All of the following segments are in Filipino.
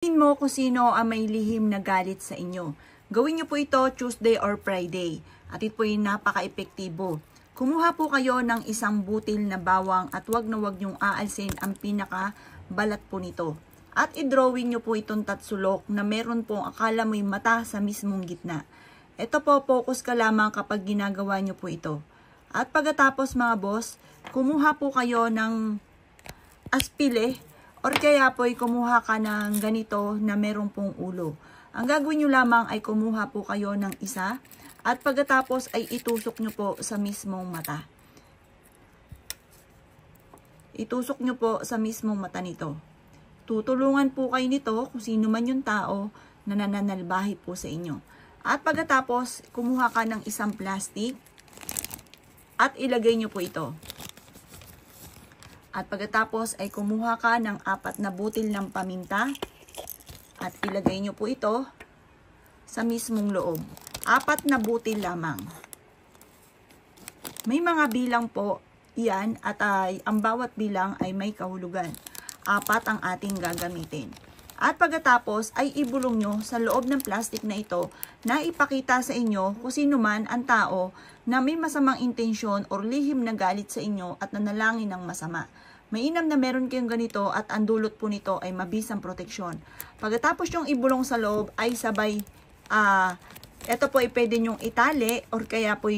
Tingin mo kung sino ang may lihim na galit sa inyo. Gawin niyo po ito Tuesday or Friday. At ito po ay napaka-epektibo. Kumuha po kayo ng isang butil na bawang at wag na wag niyong aalsin ang pinaka-balat po nito. At i-drawing niyo po itong tatsulok na meron pong akala mo'y mata sa mismong gitna. Ito po, focus ka lamang kapag ginagawa niyo po ito. At pagkatapos mga boss, kumuha po kayo ng aspile. Or kaya po ay kumuha ka ng ganito na merong pong ulo. Ang gagawin nyo lamang ay kumuha po kayo ng isa at pagkatapos ay itusok nyo po sa mismong mata. Itusok nyo po sa mismong mata nito. Tutulungan po kayo nito kung sino man yung tao na nananalbahi po sa inyo. At pagkatapos, kumuha ka ng isang plastic at ilagay nyo po ito. At pagkatapos ay kumuha ka ng 4 na butil ng paminta at ilagay nyo po ito sa mismong loob. 4 na butil lamang. May mga bilang po iyan at ang bawat bilang ay may kahulugan. 4 ang ating gagamitin. At pagkatapos ay ibulong nyo sa loob ng plastic na ito na ipakita sa inyo kung sino man ang tao na may masamang intensyon o lihim na galit sa inyo at nanalangin ng masama. Mainam na meron kayong ganito at ang dulot po nito ay mabisang proteksyon. Pagkatapos yung ibulong sa loob ay sabay, ito po ay pwede nyong itali or kaya po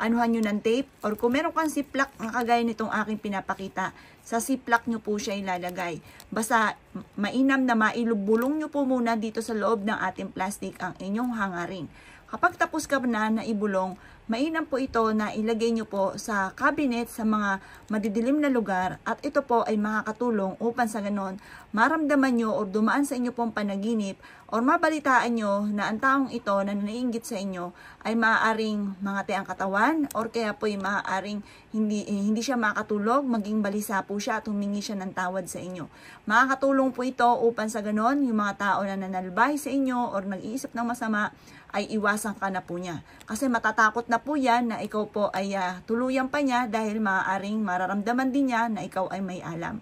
anuhan nyo ng tape or kung meron kang ziplock na kagaya nitong aking pinapakita, sa ziplock nyo po siya ilalagay. Basta mainam na mailubulong nyo po muna dito sa loob ng ating plastic ang inyong hangarin. Kapag tapos ka na ibulong, mainam po ito na ilagay nyo po sa cabinet sa mga madidilim na lugar at ito po ay makakatulong upang sa ganon maramdaman nyo o dumaan sa inyo pong panaginip o mabalitaan nyo na ang taong ito na naiinggit sa inyo ay maaaring mangati ang katawan or kaya po ay maaaring hindi siya makatulog, maging balisa po siya at humingi siya ng tawad sa inyo. Makakatulong po ito upang sa ganon yung mga tao na nanalbahi sa inyo or nag-iisip ng masama ay iwasan ka na po niya. Kasi matatakot na po yan na ikaw po ay tuluyan pa niya dahil maaaring mararamdaman din niya na ikaw ay may alam.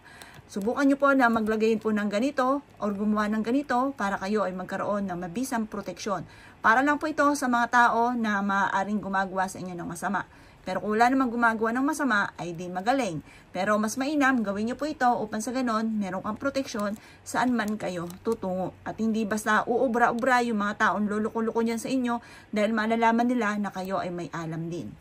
Subukan nyo po na maglagay po ng ganito or gumawa ng ganito para kayo ay magkaroon ng mabisang proteksyon. Para lang po ito sa mga tao na maaaring gumagawa sa inyo ng masama. Pero kung wala namang gumagawa ng masama, ay di magaling. Pero mas mainam, gawin nyo po ito upang sa ganon, meron kang proteksyon saan man kayo tutungo. At hindi basta uubra-ubra yung mga taong luluko-luko dyan sa inyo dahil malalaman nila na kayo ay may alam din.